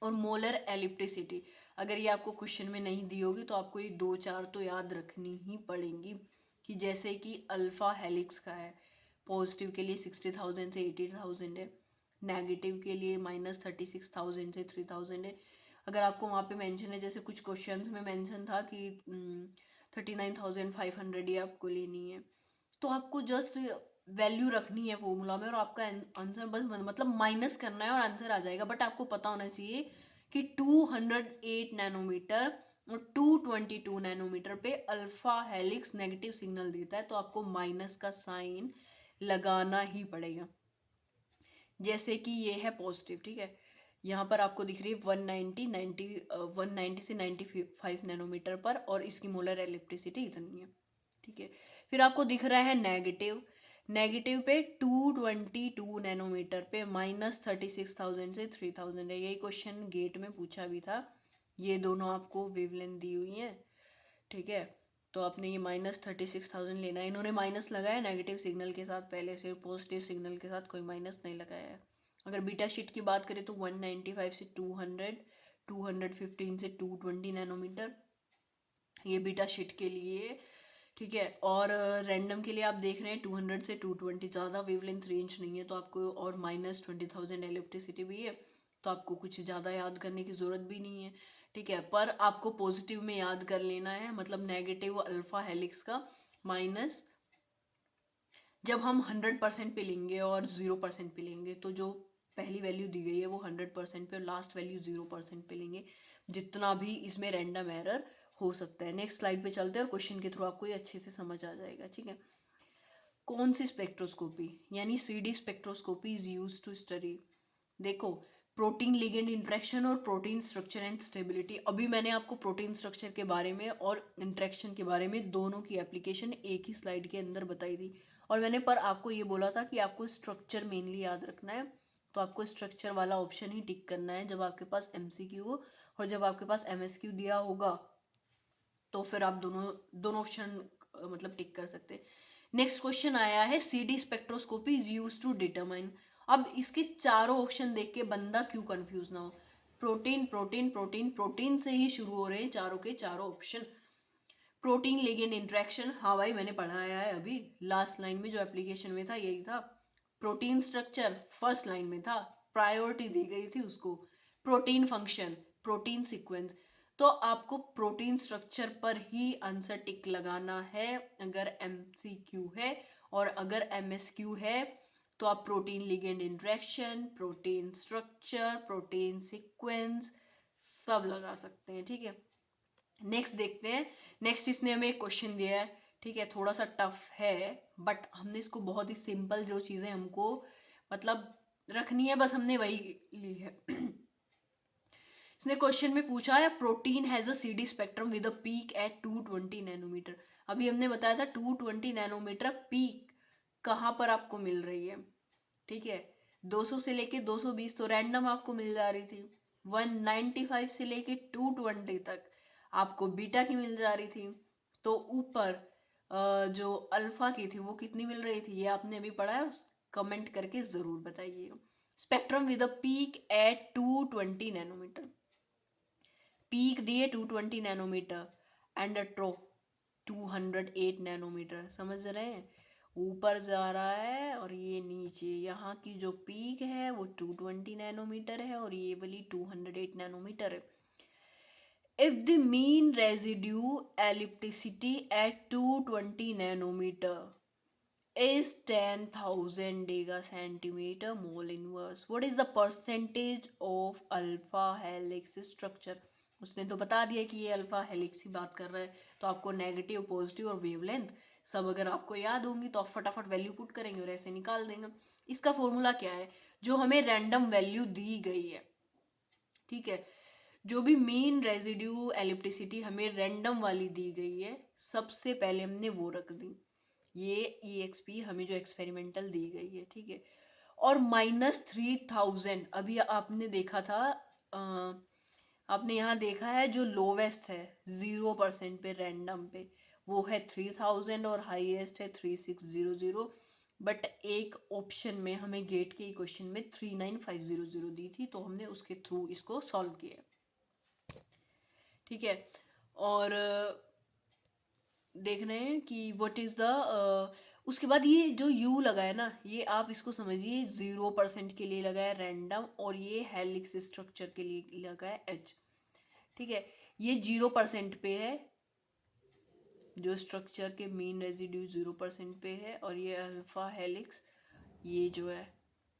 और मोलर एलिप्टिसिटी, अगर ये आपको क्वेश्चन में नहीं दी होगी तो आपको ये 2-4 तो याद रखनी ही पड़ेंगी, कि जैसे कि अल्फा हेलिक्स का है, पॉजिटिव के लिए 60,000 से 80,000 है, नेगेटिव के लिए -36,000 से 3,000 है। अगर आपको वहाँ पे मेंशन है, जैसे कुछ क्वेश्चंस में मेंशन था कि 39,500 ये आपको लेनी है, तो आपको जस्ट वैल्यू रखनी है फॉर्मूला में और आपका आंसर बस मतलब माइनस करना है और आंसर आ जाएगा। बट आपको पता होना चाहिए कि 208 नैनोमीटर और 222 नैनोमीटर पे अल्फा हेलिक्स नेगेटिव सिग्नल देता है, तो आपको माइनस का साइन लगाना ही पड़ेगा। जैसे कि ये है पॉजिटिव, ठीक है, यहाँ पर आपको दिख रही है 190 से 95 नैनोमीटर पर और इसकी मोलर एलिप्टिसिटी इतनी है, ठीक है। फिर आपको दिख रहा है नेगेटिव, नेगेटिव पे 222 नैनोमीटर पे -36,000 से 3,000 है। यही क्वेश्चन गेट में पूछा भी था। ये दोनों आपको वेवलेंथ दी हुई है, ठीक है। तो आपने ये -36,000 लेना है। इन्होंने माइनस लगाया नेगेटिव सिग्नल के साथ, पहले से पॉजिटिव सिग्नल के साथ कोई माइनस नहीं लगाया है। अगर बीटा शीट की बात करें तो 195 से 200, 215 से 220 नैनोमीटर, ये बीटा शीट के लिए, ठीक है। और रैंडम के लिए आप देख रहे हैं 200 से 220, ज़्यादा वेवलेंथ रेंज नहीं है तो आपको, और -20,000 इलेक्ट्रिसिटी भी है तो आपको कुछ ज़्यादा याद करने की ज़रूरत भी नहीं है, ठीक है। पर आपको पॉजिटिव में याद कर लेना है, मतलब नेगेटिव अल्फा हेलिक्स का माइनस, जब हम 100% पे लेंगे और 0% पे लेंगे तो जो पहली वैल्यू दी गई है वो 100% पे और लास्ट वैल्यू 0% पे लेंगे, जितना भी इसमें रैंडम एरर हो सकता है। नेक्स्ट स्लाइड पे चलते हैं और क्वेश्चन के थ्रू आपको ये अच्छे से समझ आ जाएगा, ठीक है। कौन सी स्पेक्ट्रोस्कोपी यानी CD spectroscopy is use to study, देखो, प्रोटीन लिगेंड इंटरेक्शन और प्रोटीन स्ट्रक्चर एंड स्टेबिलिटी। अभी मैंने आपको प्रोटीन स्ट्रक्चर के बारे में और इंटरेक्शन के बारे में दोनों की एप्लीकेशन एक ही स्लाइड के अंदर बताई थी, और मैंने पर आपको ये बोला था कि आपको स्ट्रक्चर मेनली याद रखना है, तो आपको स्ट्रक्चर वाला ऑप्शन ही टिक करना है जब आपके पास MCQ हो, और जब आपके पास MSQ दिया होगा तो फिर आप दोनों दोनों ऑप्शन मतलब टिक कर सकते हैं। नेक्स्ट क्वेश्चन आया है, CD spectroscopy is use to determine. अब इसके चारों ऑप्शन देख के बंदा क्यों कंफ्यूज ना हो, प्रोटीन प्रोटीन प्रोटीन प्रोटीन से ही शुरू हो रहे हैं चारों के चारों ऑप्शन। प्रोटीन लिगेंड इंटरेक्शन, हाँ भाई मैंने पढ़ाया है अभी, लास्ट लाइन में जो एप्लीकेशन में था यही था। प्रोटीन स्ट्रक्चर फर्स्ट लाइन में था, प्रायोरिटी दी गई थी उसको। प्रोटीन फंक्शन, प्रोटीन सीक्वेंस, तो आपको प्रोटीन स्ट्रक्चर पर ही आंसर टिक लगाना है अगर MCQ है, और अगर MSQ है तो आप protein ligand interaction, protein structure, protein sequence सब लगा सकते हैं, ठीक है। नेक्स्ट देखते हैं। नेक्स्ट इसने हमें एक क्वेश्चन दिया है, ठीक है, थोड़ा सा टफ है बट हमने इसको बहुत ही सिंपल जो चीज़ें हमको मतलब रखनी है बस हमने वही ली है। इसने क्वेश्चन में पूछा है, protein has a CD spectrum with a peak at 220 nanometre. अभी हमने बताया था 220 नैनोमीटर पीक कहाँ पर आपको मिल रही है, ठीक है। 200 से लेके 220 तो रैंडम आपको मिल जा रही थी, 195 से लेके 220 तक आपको बीटा की मिल जा रही थी, तो ऊपर जो अल्फा की थी वो कितनी मिल रही थी, ये आपने अभी पढ़ा है, कमेंट करके ज़रूर बताइएगा। Spectrum with a peak at 220 nanometre, peak दिए 220 nanometre and a trough 208 nanometre, समझ रहे हैं, ऊपर जा रहा है और ये नीचे, यहाँ की जो पीक है वो 220 नैनोमीटर है और ये वाली 208 नैनोमीटर है। If the mean residue ellipticity at 220 nanometer is 10,000 centimeter mole inverse, what is the percentage of alpha helix structure? उसने तो बता दिया कि ये अल्फा हेलिक्स की बात कर रहा है, तो आपको नेगेटिव, पॉजिटिव और वेवलेंथ सब अगर आपको याद होंगी तो आप फटाफट वैल्यू पुट करेंगे और ऐसे निकाल देंगे। इसका फॉर्मूला क्या है, जो हमें रैंडम वैल्यू दी गई है, ठीक है, जो भी मीन रेजिड्यू एलिप्टिसिटी हमें रैंडम वाली दी गई है सबसे पहले हमने वो रख दी, ये EXP हमें जो एक्सपेरिमेंटल दी गई है, ठीक है। और -3000 अभी आपने देखा था, आपने यहाँ देखा है जो लोवेस्ट है 0% पे रैंडम पे वो है 3000 और हाईएस्ट है 3600, बट एक ऑप्शन में हमें गेट के क्वेश्चन में 39500 दी थी तो हमने उसके थ्रू इसको सॉल्व किया, ठीक है। और देख रहे हैं कि व्हाट इज द उसके बाद ये जो U लगा है ना, ये आप इसको समझिए 0% के लिए लगा है रैंडम, और ये हेलिक्स स्ट्रक्चर के लिए लगा है H, ठीक है। ये 0% पे है, जो स्ट्रक्चर के मीन रेजिड्यू 0% पे है, और ये अल्फा हेलिक्स ये जो है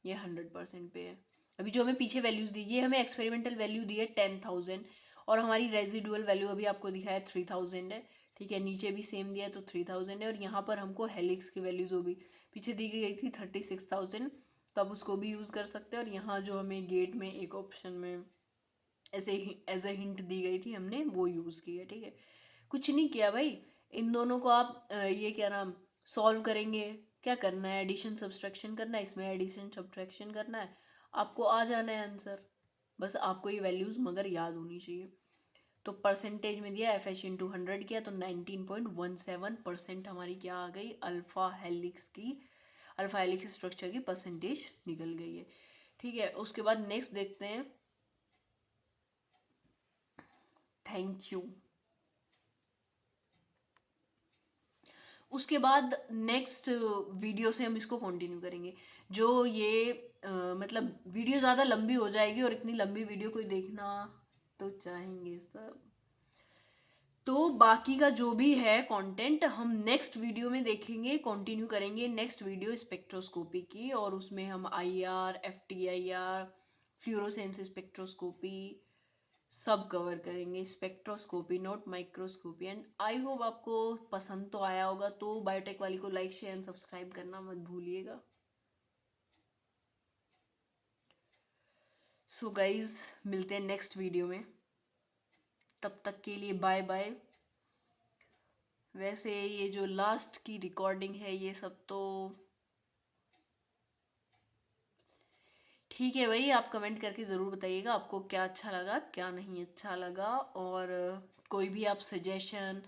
ये 100% पे है। अभी जो हमें पीछे वैल्यूज दी, ये हमें एक्सपेरिमेंटल वैल्यू दी है 10,000 और हमारी रेजिडुअल वैल्यू अभी आपको दिखा है 3000 है, ठीक है। नीचे भी सेम दिया है तो 3000 है, और यहाँ पर हमको हेलिक्स की वैल्यूज वो भी पीछे दी गई थी 36,000, तो आप उसको भी यूज़ कर सकते हैं। और यहाँ जो हमें गेट में एक ऑप्शन में ऐसे एज अ हिंट दी गई थी हमने वो यूज़ की है, ठीक है। कुछ नहीं किया भाई, इन दोनों को आप ये क्या नाम सॉल्व करेंगे, क्या करना है, एडिशन सब्सट्रैक्शन करना है, इसमें एडिशन सब्सट्रैक्शन करना है, आपको आ जाना है आंसर, बस आपको ये वैल्यूज़ मगर याद होनी चाहिए। तो परसेंटेज में दिया FH इंटू 100 किया तो 19.17% हमारी क्या आ गई, अल्फा हेलिक्स स्ट्रक्चर की परसेंटेज निकल गई है, ठीक है। उसके बाद नेक्स्ट देखते हैं, थैंक यू। उसके बाद नेक्स्ट वीडियो से हम इसको कंटिन्यू करेंगे, जो ये मतलब वीडियो ज़्यादा लंबी हो जाएगी और इतनी लंबी वीडियो कोई देखना तो चाहेंगे सब, तो बाकी का जो भी है कंटेंट हम नेक्स्ट वीडियो में देखेंगे, कंटिन्यू करेंगे। नेक्स्ट वीडियो स्पेक्ट्रोस्कोपी की, और उसमें हम IR, FTIR, फ्लोरोसेंस स्पेक्ट्रोस्कोपी सब कवर करेंगे, spectroscopy not microscopy. And I hope आपको पसंद तो आया होगा, तो बायोटेक वाली को लाइक शेयर एंड सब्सक्राइब करना मत भूलिएगा। सो गाइज मिलते हैं नेक्स्ट वीडियो में, तब तक के लिए बाय बाय। वैसे ये जो लास्ट की रिकॉर्डिंग है ये सब तो ठीक है भाई, आप कमेंट करके ज़रूर बताइएगा आपको क्या अच्छा लगा, क्या नहीं अच्छा लगा। और कोई भी आप सजेशन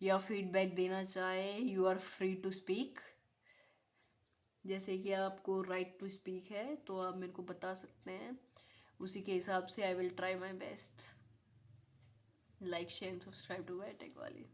या फीडबैक देना चाहे, you are free to speak. जैसे कि आपको राइट टू स्पीक है तो आप मेरे को बता सकते हैं, उसी के हिसाब से I will try my best. Like share and subscribe to biotech वाली।